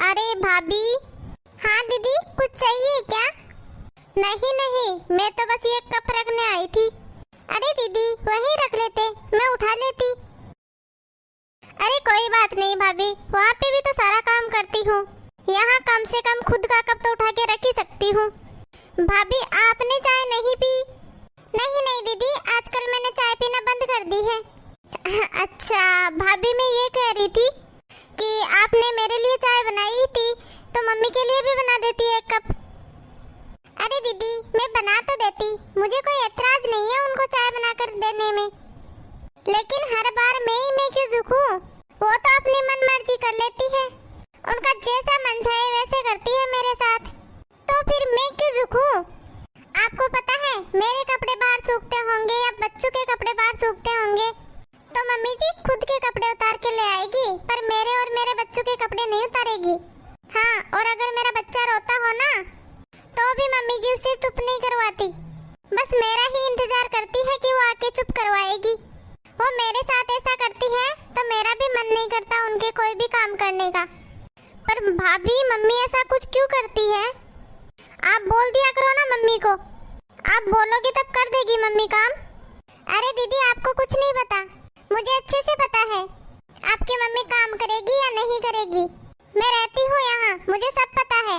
अरे भाभी। हाँ दीदी, कुछ चाहिए क्या? नहीं नहीं, मैं तो बस ये कप रखने आई थी। अरे दीदी वहीं रख लेते, मैं उठा लेती। अरे कोई बात नहीं भाभी, वहाँ पे भी तो सारा काम करती हूँ, यहाँ कम से कम खुद का कप तो उठा के रख ही सकती हूँ। भाभी आपने चाय नहीं पी? नहीं नहीं दीदी, आजकल मैंने चाय पीना बंद कर दी है। अच्छा भाभी, मैं ये कह रही थी कि आपने मेरे लिए चाय बनाई थी तो मम्मी के लिए भी बना देती एक कप। अरे दीदी मैं बना तो देती, मुझे कोई एतराज नहीं है उनको चाय बनाकर देने में, लेकिन हर बार मैं क्यों झुकूं? वो तो अपनी मन मर्जी कर लेती है, उनका जैसा मन चाहे वैसे करती है मेरे साथ, तो फिर मैं क्यों झुकूं? आपको पता है मेरे कपड़े बाहर सूखते होंगे या बच्चों के कपड़े बाहर सूखते होंगे तो मम्मी जी खुद के कपड़े उतार के ले आएगी, पर मेरे और मेरे बच्चों के कपड़े नहीं उतारेगी। हाँ, और अगर मेरा बच्चा रोता हो ना तो भी मम्मी जी उसे चुप नहीं करवाती, बस मेरा ही इंतजार करती है कि वो आके चुप करवाएगी। वो मेरे साथ ऐसा करती है तो मेरा भी मन नहीं करता उनके कोई भी काम करने का। पर भाभी मम्मी ऐसा कुछ क्यों करती है? आप बोल दिया करो ना मम्मी को, आप बोलोगी तब कर देगी मम्मी काम। अरे दीदी आपको कुछ नहीं पता, मुझे अच्छे से पता है आपकी मम्मी काम करेगी या नहीं करेगी। मैं रहती हूँ यहाँ, मुझे सब पता है।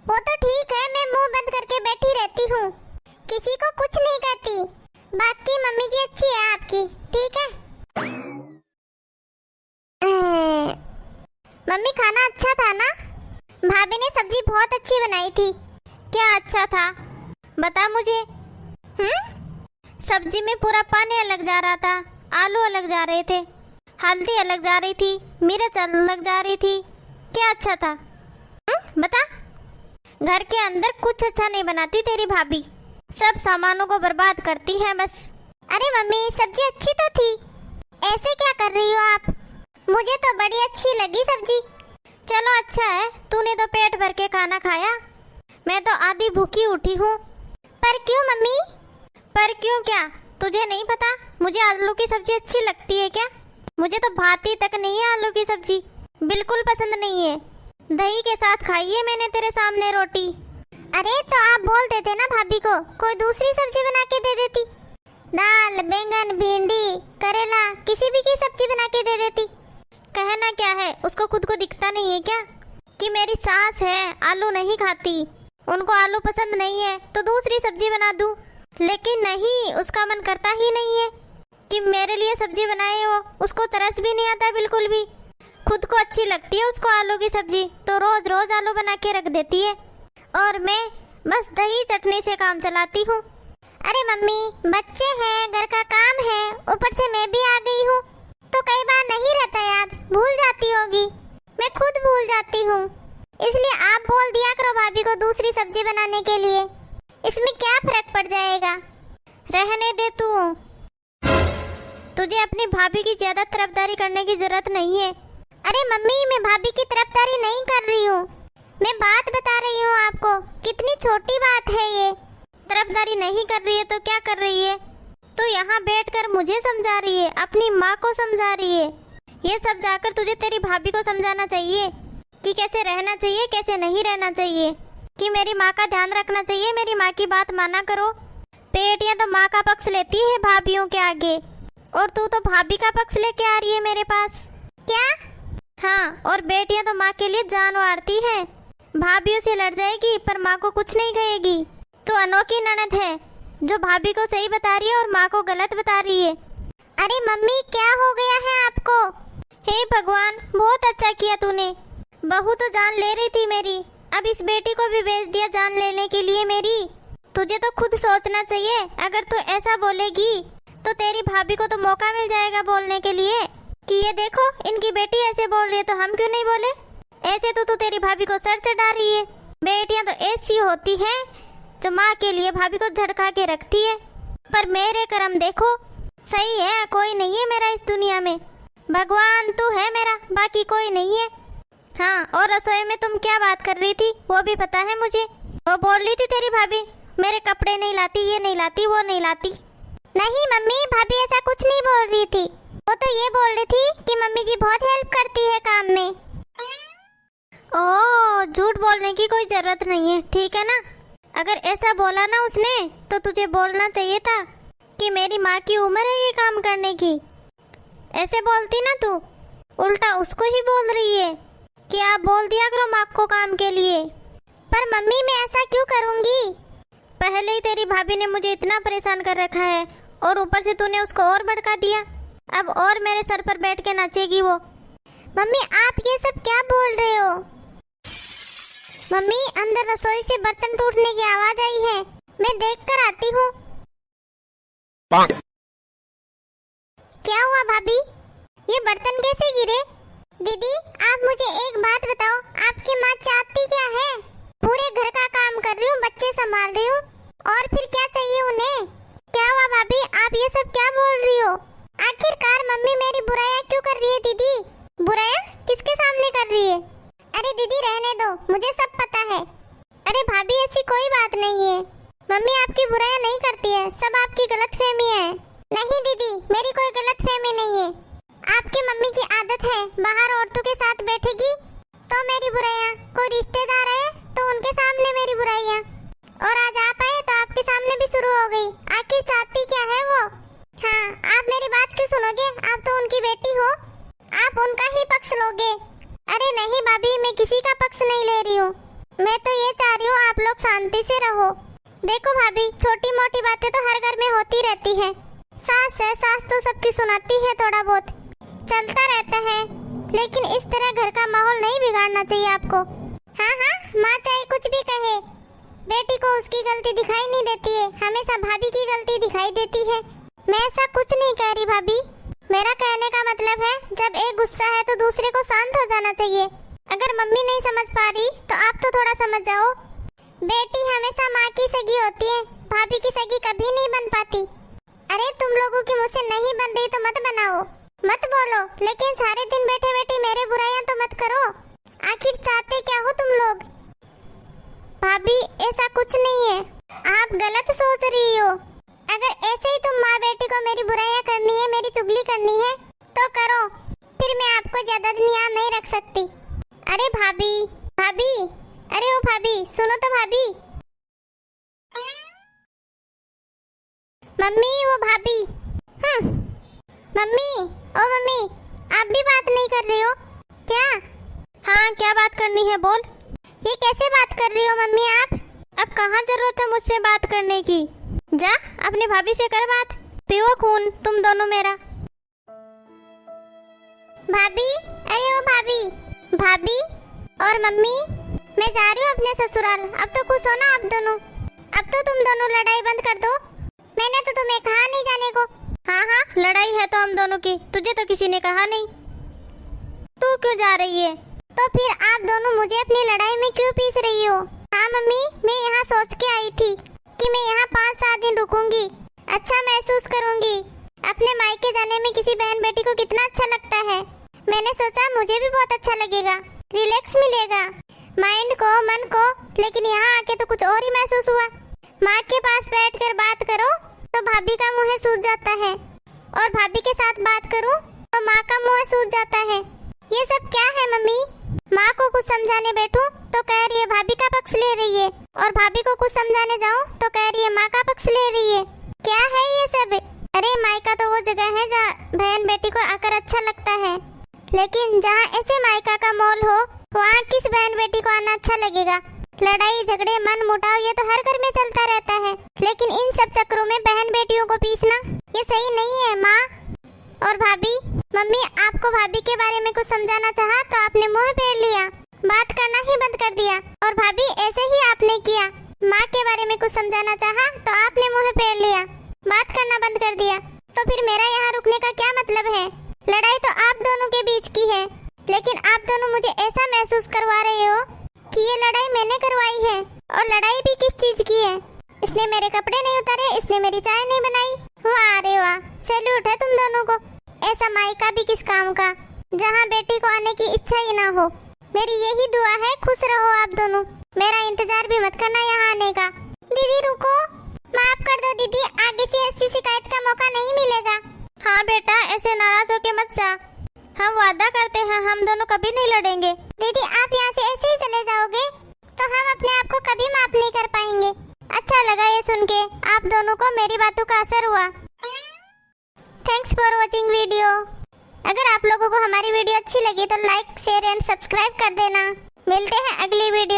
वो तो ठीक है, मैं मुंह बंद करके बैठी रहती हूँ, किसी को कुछ नहीं कहती। बाकी मम्मी जी अच्छी है आपकी, ठीक है? मम्मी खाना अच्छा था ना? भाभी ने सब्जी बहुत अच्छी बनाई थी। क्या अच्छा था बता मुझे। सब्जी में पूरा पानी अलग जा रहा था, आलू अलग जा रहे थे, हल्दी अलग जा रही थी, मिर्च अलग जा रही थी। क्या अच्छा था? बता। घर के अंदर कुछ अच्छा नहीं बनाती तेरी भाभी, सब सामानों को बर्बाद करती है बस। अरे मम्मी सब्जी अच्छी तो थी, ऐसे क्या कर रही हो आप? मुझे तो बड़ी अच्छी लगी सब्जी। चलो अच्छा है, तूने तो पेट भर के खाना खाया, मैं तो आधी भूखी उठी हूँ। पर क्यों मम्मी? पर क्यों क्या? तुझे नहीं पता मुझे आलू की सब्जी अच्छी लगती है क्या? मुझे तो भाती तक नहीं है आलू की सब्जी, बिल्कुल पसंद नहीं है। दही के साथ खाई है मैंने तेरे सामने रोटी। अरे तो आप बोल देते ना भाभी को, कोई दूसरी सब्जी बना के दे देती, दाल बैंगन भिंडी करेला किसी भी की सब्जी बना के दे देती। कहना क्या है, उसको खुद को दिखता नहीं है क्या कि मेरी सास है आलू नहीं खाती, उनको आलू पसंद नहीं है तो दूसरी सब्जी बना दूं। लेकिन नहीं, उसका मन करता ही नहीं है कि मेरे लिए सब्जी बनाए हो, उसको तरस भी नहीं आता बिल्कुल भी। खुद को अच्छी लगती है उसको आलू की सब्जी तो रोज रोज आलू बना के रख देती है, और मैं बस दही चटनी से काम चलाती हूँ। अरे मम्मी बच्चे हैं, घर का काम है, ऊपर से मैं भी आ गई हूँ तो कई बार नहीं रहता याद, भूल जाती होगी, मैं खुद भूल जाती हूँ, इसलिए आप बोल दिया करो भाभी को दूसरी सब्जी बनाने के लिए। इसमें क्या फर्क पड़ जाएगा? रहने दे तू, तुझे अपनी भाभी की ज्यादा तरफदारी करने की जरूरत नहीं है। अरे मम्मी मैं भाभी की तरफदारी नहीं कर रही हूँ, मैं बात बता रही हूँ आपको, कितनी छोटी बात है ये। तरफदारी नहीं कर रही है तो क्या कर रही है? तो यहाँ बैठकर मुझे समझा रही है, अपनी माँ को समझा रही है। ये सब जाकर तुझे तेरी भाभी को समझाना चाहिए कि कैसे रहना चाहिए कैसे नहीं रहना चाहिए, कि मेरी माँ का ध्यान रखना चाहिए, मेरी माँ की बात माना करो। बेटियां तो माँ का पक्ष लेती है भाभीियों के आगे, और तू तो भाभी का पक्ष लेके आ रही है मेरे पास। क्या? हाँ, और बेटियां तो माँ के लिए जान वारती है, भाभीियों से लड़ जाएगी पर माँ को कुछ नहीं कहेगी। तो अनोखी ननद है जो भाभी को सही बता रही है और माँ को गलत बता रही है। अरे मम्मी क्या हो गया है आपको? हे भगवान, बहुत अच्छा किया तूने, बहू तो जान ले रही थी मेरी, अब इस बेटी को भी भेज दिया जान लेने के लिए मेरी। तुझे तो खुद सोचना चाहिए, अगर तू ऐसा बोलेगी तो तेरी भाभी को तो मौका मिल जाएगा बोलने के लिए कि ये देखो इनकी बेटी ऐसे बोल रही है तो हम क्यों नहीं बोले। ऐसे तो तू तेरी भाभी को सर चढ़ा रही है। बेटियां तो ऐसी होती हैं जो माँ के लिए भाभी को झटका के रखती है, पर मेरे कर्म देखो, सही है कोई नहीं है मेरा इस दुनिया में, भगवान तू है मेरा, बाकी कोई नहीं है। हाँ, और रसोई में तुम क्या बात कर रही थी वो भी पता है मुझे, वो बोल रही थी तेरी भाभी मेरे कपड़े नहीं लाती, ये नहीं लाती, वो नहीं लाती। नहीं मम्मी, भाभी ऐसा कुछ नहीं बोल रही थी, वो तो ये बोल रही थी कि मम्मी जी बहुत हेल्प करती है काम में। ओह झूठ बोलने की कोई जरूरत नहीं है, ठीक है ना? अगर ऐसा बोला ना उसने तो तुझे बोलना चाहिए था कि मेरी माँ की उम्र है ये काम करने की। ऐसे बोलती ना तू, उल्टा उसको ही बोल रही है कि आप बोल दिया करो माँ को काम के लिए। पर मम्मी मैं ऐसा क्यों करूँगी? पहले ही तेरी भाभी ने मुझे इतना परेशान कर रखा है और ऊपर से तूने उसको और भड़का दिया। अब और मेरे सर पर बैठ के नाचेगी वो। मम्मी आप ये सब क्या बोल रहे हो? मम्मी अंदर रसोई से बर्तन टूटने की आवाज आई है, मैं देख कर आती हूँ। क्या हुआ भाभी, ये बर्तन कैसे गिरे? दीदी आप मुझे एक बात बताओ, आपकी माँ चाहती क्या है? पूरे घर का काम कर रही हूँ, बच्चे संभाल रही हूँ, और फिर क्या चाहिए उन्हें? क्या हुआ भाभी, आप ये सब क्या बोल रही हो? आखिरकार मम्मी मेरी बुराइयां क्यों कर रही है? दीदी बुराइयां किसके सामने कर रही है? अरे दीदी रहने दो, मुझे सब पता है। अरे भाभी ऐसी कोई बात नहीं है, मम्मी आपकी बुराइयां नहीं करती है, सब आपकी गलतफहमी है। नहीं दीदी मेरी कोई गलतफहमी नहीं है, आपकी मम्मी की आदत है बाहर औरतों के साथ बैठेगी तो मेरी बुराइयां, कोई रिश्तेदार है तो उनके सामने मेरी बुराइयां, और आज आप आए तो आपके सामने भी शुरू हो गई। आखिर चाहती क्या है वो? हाँ आप मेरी बात क्यों सुनोगे, आप तो उनकी बेटी हो, आप उनका ही पक्ष लोगे। अरे नहीं भाभी मैं किसी का पक्ष नहीं ले रही हूँ, मैं तो ये चाह रही हूँ आप लोग शांति से रहो। देखो भाभी छोटी मोटी बातें तो हर घर में होती रहती है, सास है, सास तो सबकी सुनाती है, थोड़ा बहुत चलता रहता है, लेकिन इस तरह घर का माहौल नहीं बिगाड़ना चाहिए आपको। हाँ हाँ माँ चाहे कुछ भी कहे, बेटी को उसकी गलती दिखाई नहीं देती है, हमेशा भाभी की गलती दिखाई देती है। मैं ऐसा कुछ नहीं कह रही भाभी, मेरा कहने का मतलब है जब एक गुस्सा है तो दूसरे को शांत हो जाना चाहिए। अगर मम्मी नहीं समझ पा रही तो आप तो थोड़ा समझ जाओ। बेटी हमेशा माँ की सगी होती है, भाभी की सगी कभी नहीं बन पाती। अरे तुम लोगों की मुझसे नहीं बन रही तो मत बनाओ, मत बोलो, लेकिन सारे दिन बैठे बैठे मेरे बुराइयां तो मत करो। आखिर चाहते क्या हो तुम लोग? भाभी ऐसा कुछ नहीं है, आप गलत सोच रही हो। अगर ऐसे ही तुम माँ बेटी को मेरी बुराइयां करनी है, मेरी चुगली करनी है तो करो, फिर मैं आपको ज्यादा दिन यहाँ नहीं रख सकती। अरे भाभी भाभी, अरे ओ भाभी सुनो तो भाभी। मम्मी वो भाभी, मम्मी ओ मम्मी आप भी बात नहीं कर रही हो क्या? हाँ क्या बात करनी है बोल। ये कैसे बात कर रही हो मम्मी आप? अब कहाँ जरूरत है मुझसे बात करने की, जा अपने भाभी से कर बात, पियो खून तुम दोनों मेरा। भाभी अरे ओ भाभी, भाभी और मम्मी मैं जा रही हूँ अपने ससुराल, अब तो खुश हो ना आप दोनों, अब तो तुम दोनों लड़ाई बंद कर दो, मैंने तो तुम्हें कहा नहीं जाने को। हाँ हाँ लड़ाई है तो हम दोनों की, तुझे तो किसी ने कहा नहीं, तू क्यों जा रही है? तो फिर आप दोनों मुझे अपनी लड़ाई में क्यों पीस रही हो? हाँ मम्मी मैं यहाँ सोच के आई थी कि मैं यहाँ 5-7 दिन रुकूंगी, अच्छा महसूस करूंगी, अपने मायके जाने में किसी बहन बेटी को कितना अच्छा लगता है। मैंने सोचा मुझे भी बहुत अच्छा लगेगा, रिलैक्स मिलेगा माइंड को, मन को, लेकिन यहाँ आके तो कुछ और ही महसूस हुआ। माँ के पास बैठकर बात करो तो भाभी का मुँह सूज जाता है, और भाभी के साथ बात करूँ तो माँ का मुँह सूज जाता है। ये सब क्या है मम्मी? माँ को कुछ समझाने बैठूं तो कह रही है भाभी का पक्ष ले रही है, और भाभी को कुछ समझाने जाऊं तो कह रही है माँ का पक्ष ले रही है। क्या है ये सब? अरे मायका तो वो जगह है जहाँ बहन बेटी को आकर अच्छा लगता है, लेकिन जहाँ ऐसे मायका का मोल हो वहाँ किस बहन बेटी को आना अच्छा लगेगा? लड़ाई झगड़े मन मुटाव ये तो हर घर में चलता रहता है, लेकिन इन सब चक्रों में बहन बेटियों को पीसना ये सही नहीं है। माँ और भाभी, मम्मी आपको भाभी के बारे में कुछ समझाना चाहा तो आपने मुंह फेर लिया, बात करना ही बंद कर दिया, और भाभी ऐसे ही आपने किया, माँ के बारे में कुछ समझाना चाहा तो आपने मुंह फेर लिया, बात करना बंद कर दिया। तो फिर मेरा यहाँ रुकने का क्या मतलब है? लड़ाई तो आप दोनों के बीच की है, लेकिन आप दोनों मुझे ऐसा महसूस करवा रहे हो कि ये लड़ाई मैंने करवाई है। और लड़ाई भी किस चीज की है? इसने मेरे कपड़े नहीं उतारे, इसने मेरी चाय नहीं बनाई। वाह रे वाह, सैल्यूट है तुम दोनों को। ऐसा मायका भी किस काम का जहाँ बेटी को आने की इच्छा ही ना हो। मेरी यही दुआ है, खुश रहो आप दोनों, मेरा इंतजार भी मत करना यहाँ आने का। दीदी रुको, माफ कर दो दीदी, आगे से ऐसी शिकायत का मौका नहीं मिलेगा। हाँ बेटा ऐसे नाराज होके मत जा, हम वादा करते हैं हम दोनों कभी नहीं लड़ेंगे। दीदी आप यहाँ से ऐसे ही चले जाओगे? तो हम अपने आप को कभी माफ नहीं कर पाएंगे। अच्छा लगा ये सुन के, आप दोनों को मेरी बातों का असर हुआ। Thanks for watching video. अगर आप लोगों को हमारी वीडियो अच्छी लगी तो लाइक, शेयर एंड सब्सक्राइब कर देना। मिलते हैं अगली वीडियो